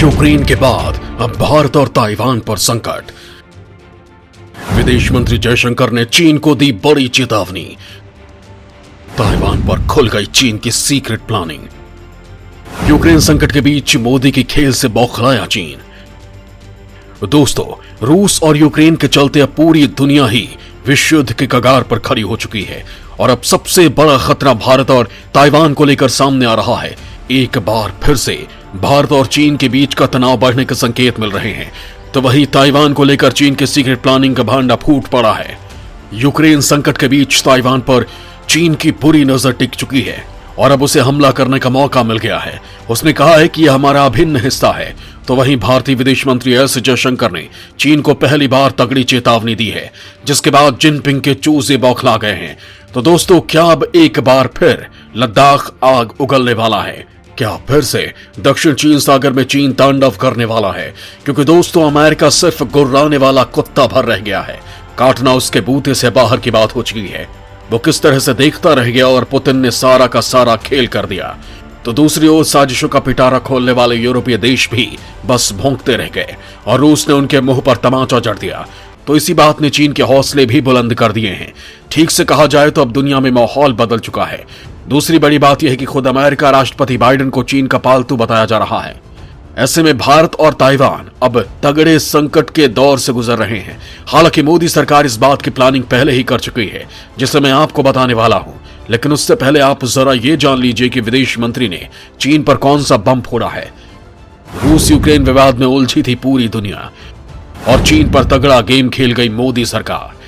Ukraine के बाद अब भारत और ताइवान पर संकट। विदेश मंत्री जयशंकर ने चीन को दी बड़ी चेतावनी। ताइवान पर खुल गई चीन की सीक्रेट प्लानिंग। यूक्रेन संकट के बीच मोदी की खेल से बौखलाया चीन। दोस्तों, रूस और यूक्रेन के चलते अब पूरी दुनिया ही विश्व युद्ध के कगार पर खड़ी हो चुकी है और अब सबसे बड़ा खतरा भारत और ताइवान को लेकर सामने आ रहा है। एक बार फिर से भारत और चीन के बीच का तनाव बढ़ने के संकेत मिल रहे हैं, तो वहीं ताइवान को लेकर चीन के सीक्रेट प्लानिंग का भांडा फूट पड़ा है। यूक्रेन संकट के बीच ताइवान पर चीन की बुरी नजर टिक चुकी है और अब उसे हमला करने का मौका मिल गया है। उसने कहा है कि यह हमारा अभिन्न हिस्सा है। तो वहीं भारतीय विदेश मंत्री एस जयशंकर ने चीन को पहली बार तगड़ी चेतावनी दी है, जिसके बाद जिनपिंग के चूजे बौखला गए हैं। तो दोस्तों, क्या अब एक बार फिर लद्दाख आग उगलने वाला है? क्या फिर से दक्षिण चीन सागर में चीन तांडव करने वाला है? क्योंकि दोस्तों, अमेरिका सिर्फ गुर्राने वाला कुत्ता भर रह गया है, काटना उसके बूते से बाहर की बात हो चुकी है। वो किस तरह से देखता रह गया और पुतिन ने सारा का सारा खेल कर दिया। तो दूसरी ओर साजिशों का पिटारा खोलने वाले यूरोपीय देश भी बस भौंकते रह गए और रूस ने उनके मुंह पर तमाचा जड़ दिया। तो इसी बात ने चीन के हौसले भी बुलंद कर दिए हैं। ठीक से कहा जाए तो अब दुनिया में माहौल बदल चुका है। दूसरी बड़ी बात यह है कि खुद अमेरिका राष्ट्रपति बाइडेन को चीन का पालतू बताया जा रहा है। ऐसे में भारत और ताइवान अब तगड़े संकट के दौर से गुजर रहे हैं। हालांकि मोदी सरकार इस बात की प्लानिंग पहले ही कर चुकी है, जिसे मैं आपको बताने वाला हूं। लेकिन उससे पहले आप जरा ये जान लीजिए कि विदेश मंत्री ने चीन पर कौन सा बम फोड़ा है। रूस यूक्रेन विवाद में उलझी थी पूरी दुनिया और चीन पर तगड़ा गेम खेल गई मोदी सरकार।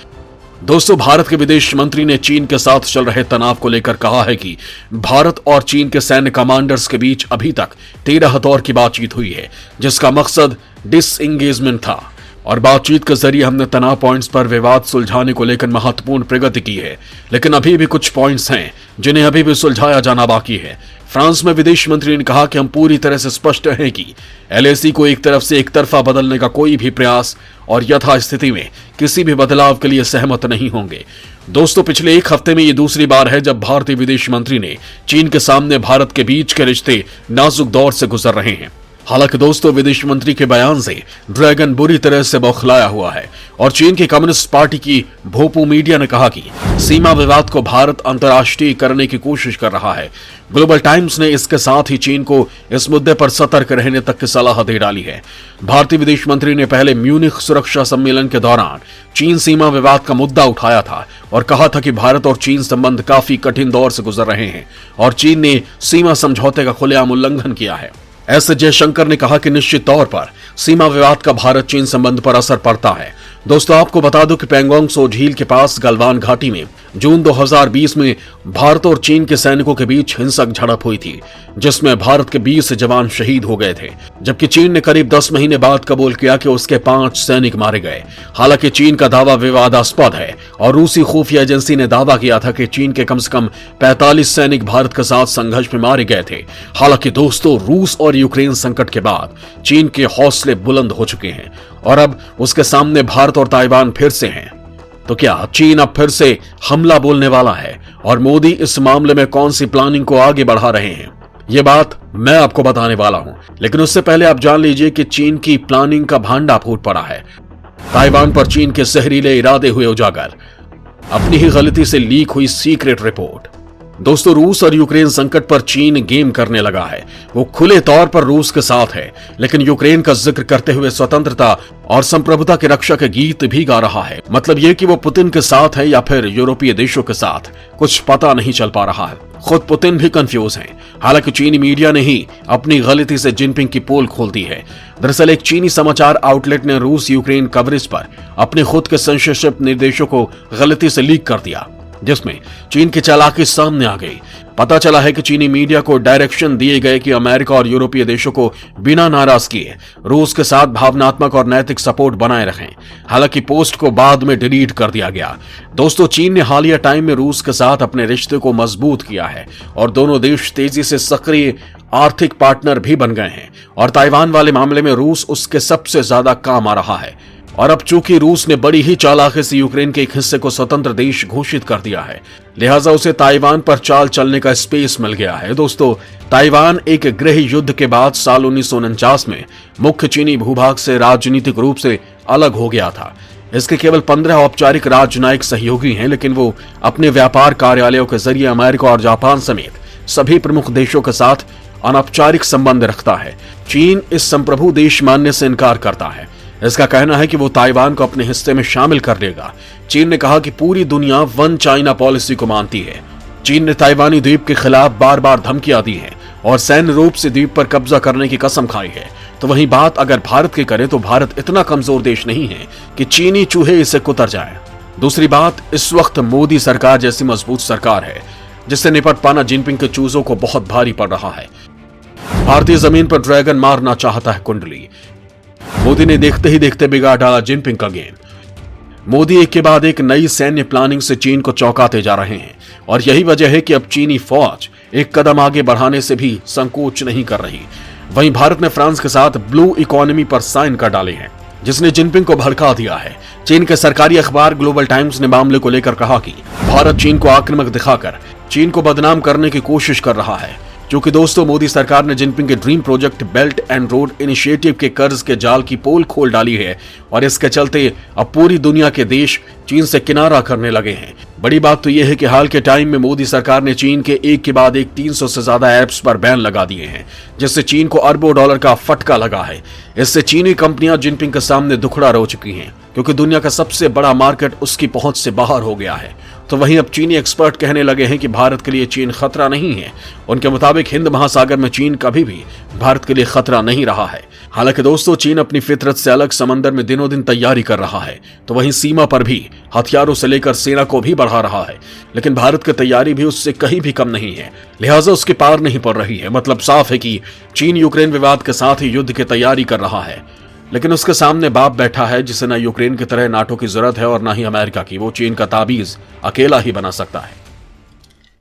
दोस्तों, भारत के विदेश मंत्री ने चीन के साथ चल रहे तनाव को लेकर कहा है कि भारत और चीन के सैन्य कमांडर्स के बीच अभी तक 13 दौर की बातचीत हुई है, जिसका मकसद डिसएंगेजमेंट था और बातचीत के जरिए हमने तनाव पॉइंट्स पर विवाद सुलझाने को लेकर महत्वपूर्ण प्रगति की है। लेकिन अभी भी कुछ पॉइंट्स हैं जिन्हें अभी भी सुलझाया जाना बाकी है। फ्रांस में विदेश मंत्री ने कहा कि हम पूरी तरह से स्पष्ट हैं कि एलएसी को एक तरफ से एक तरफा बदलने का कोई भी प्रयास और यथास्थिति में किसी भी बदलाव के लिए सहमत नहीं होंगे। दोस्तों, पिछले एक हफ्ते में ये दूसरी बार है जब भारतीय विदेश मंत्री ने चीन के सामने भारत के बीच के रिश्ते नाजुक दौर से गुजर रहे हैं। हालांकि दोस्तों, विदेश मंत्री के बयान से ड्रैगन बुरी तरह से बौखलाया हुआ है और चीन की कम्युनिस्ट पार्टी की भोपू मीडिया ने कहा कि सीमा विवाद को भारत अंतर्राष्ट्रीय करने की कोशिश कर रहा है। ग्लोबल टाइम्स ने इसके साथ ही चीन को इस मुद्दे पर सतर्क रहने तक की सलाह दे डाली है। भारतीय विदेश मंत्री ने पहले म्यूनिख सुरक्षा सम्मेलन के दौरान चीन सीमा विवाद का मुद्दा उठाया था और कहा था कि भारत और चीन संबंध काफी कठिन दौर से गुजर रहे हैं और चीन ने सीमा समझौते का खुलेआम उल्लंघन किया है। एस जयशंकर ने कहा कि निश्चित तौर पर सीमा विवाद का भारत चीन संबंध पर असर पड़ता है। दोस्तों, आपको बता दूं कि पैंगोंग सो झील के पास गलवान घाटी में जून 2020 में भारत और चीन के सैनिकों के बीच हिंसक झड़प हुई थी, जिसमें भारत के 20 जवान शहीद हो गए थे, जबकि चीन ने करीब 10 महीने बाद कबूल किया कि उसके 5 सैनिक मारे गए। हालांकि चीन का दावा विवादास्पद है और रूसी खुफिया एजेंसी ने दावा किया था कि चीन के कम से कम 45 सैनिक भारत के साथ संघर्ष में मारे गए थे। हालांकि दोस्तों, रूस और यूक्रेन संकट के बाद चीन के हौसले बुलंद हो चुके हैं और अब उसके सामने भारत और ताइवान फिर से हैं। तो क्या चीन अब फिर से हमला बोलने वाला है और मोदी इस मामले में कौन सी प्लानिंग को आगे बढ़ा रहे हैं? ये बात मैं आपको बताने वाला हूं। लेकिन उससे पहले आप जान लीजिए कि चीन की प्लानिंग का भांडा फूट पड़ा है। ताइवान पर चीन के जहरीले इरादे हुए उजागर। अपनी ही गलती से लीक हुई सीक्रेट रिपोर्ट। दोस्तों, रूस और यूक्रेन संकट पर चीन गेम करने लगा है। वो खुले तौर पर रूस के साथ है, लेकिन यूक्रेन का जिक्र करते हुए स्वतंत्रता और संप्रभुता की रक्षा के गीत भी गा रहा है। मतलब ये कि वो पुतिन के साथ है या फिर यूरोपीय देशों के साथ, कुछ पता नहीं चल पा रहा है। खुद पुतिन भी कंफ्यूज हैं। हालांकि चीनी मीडिया ने ही अपनी गलती से जिनपिंग की पोल खोल दी है। दरअसल एक चीनी समाचार आउटलेट ने रूस यूक्रेन कवरेज पर अपने खुद के सेंसरशिप निर्देशों को गलती से लीक कर दिया, जिसमें चीन की चालाकी सामने आ गई। पता चला है कि चीनी मीडिया को डायरेक्शन दिए गए कि अमेरिका और यूरोपीय देशों को बिना नाराज किए रूस के साथ भावनात्मक और नैतिक सपोर्ट बनाए रखें। हालांकि पोस्ट को बाद में डिलीट कर दिया गया। दोस्तों, चीन ने हालिया टाइम में रूस के साथ अपने रिश्ते को मजबूत किया है और दोनों देश तेजी से सक्रिय आर्थिक पार्टनर भी बन गए हैं और ताइवान वाले मामले में रूस उसके सबसे ज्यादा काम आ रहा है। और अब चूंकि रूस ने बड़ी ही चालाकी से यूक्रेन के एक हिस्से को स्वतंत्र देश घोषित कर दिया है, लिहाजा उसे ताइवान पर चाल चलने का स्पेस मिल गया है। दोस्तों, ताइवान एक गृह युद्ध के बाद साल 1949 में मुख्य चीनी भूभाग से राजनीतिक रूप से अलग हो गया था। इसके केवल 15 औपचारिक राजनयिक सहयोगी हैं, लेकिन वो अपने व्यापार कार्यालयों के जरिए अमेरिका और जापान समेत सभी प्रमुख देशों के साथ अनौपचारिक संबंध रखता है। चीन इस संप्रभु देश मानने से इनकार करता है। इसका कहना है कि वो ताइवान को अपने हिस्से में शामिल कर लेगा। चीन ने कहा कि पूरी दुनिया वन चाइना पॉलिसी को मानती है। चीन ने ताइवानी द्वीप के खिलाफ बार बार धमकियां दी हैं और सैन्य रूप से द्वीप पर कब्जा करने की कसम खाई है। तो वहीं बात अगर भारत की करें तो भारत इतना कमजोर देश नहीं है कि चीनी चूहे इसे कुतर जाए। दूसरी बात, इस वक्त मोदी सरकार जैसी मजबूत सरकार है जिससे निपट पाना जिनपिंग के चूजों को बहुत भारी पड़ रहा है। भारतीय जमीन पर ड्रैगन मारना चाहता है कुंडली। मोदी ने देखते ही देखते बिगाड़ डाला जिनपिंग का गेम। मोदी एक के बाद एक नई सैन्य प्लानिंग से चीन को चौंकाते जा रहे हैं और यही वजह है कि अब चीनी फौज एक कदम आगे बढ़ाने से भी संकोच नहीं कर रही। वहीं भारत ने फ्रांस के साथ ब्लू इकोनॉमी पर साइन कर डाले हैं, जिसने जिनपिंग को भड़का दिया है। चीन के सरकारी अखबार ग्लोबल टाइम्स ने मामले को लेकर कहा कि भारत चीन को आक्रामक दिखाकर चीन को बदनाम करने की कोशिश कर रहा है। क्योंकि दोस्तों, मोदी सरकार ने जिनपिंग के dream project belt and road initiative के कर्ज के जाल की पोल खोल डाली है और इसके चलते अब पूरी दुनिया के देश चीन से किनारा करने लगे हैं। बड़ी बात तो यह है कि हाल के टाइम में मोदी सरकार ने चीन के एक के बाद एक 300 से ज्यादा ऐप्स पर बैन लगा दिए हैं, जिससे चीन को अरबों डॉलर का फटका लगा है। इससे चीनी कंपनियां जिनपिंग के सामने दुखड़ा रो चुकी हैं, क्योंकि दुनिया का सबसे बड़ा मार्केट उसकी पहुंच से बाहर हो गया है। तो वहीं अब चीनी एक्सपर्ट कहने लगे हैं कि भारत के लिए चीन खतरा नहीं है। उनके मुताबिक हिंद महासागर में चीन कभी भी भारत के लिए खतरा नहीं रहा है। हालांकि दोस्तों, चीन अपनी फितरत से अलग समंदर में दिनों दिन तैयारी कर रहा है, तो वहीं सीमा पर भी हथियारों से लेकर सेना को भी बढ़ा रहा है। लेकिन भारत की तैयारी भी उससे कहीं भी कम नहीं है, लिहाजा उसके पार नहीं पड़ रही है। मतलब साफ है कि चीन यूक्रेन विवाद के साथ ही युद्ध की तैयारी कर रहा है, लेकिन उसके सामने बाप बैठा है जिसे न यूक्रेन की तरह नाटो की जरूरत है और न ही अमेरिका की। वो चीन का ताबीज अकेला ही बना सकता है।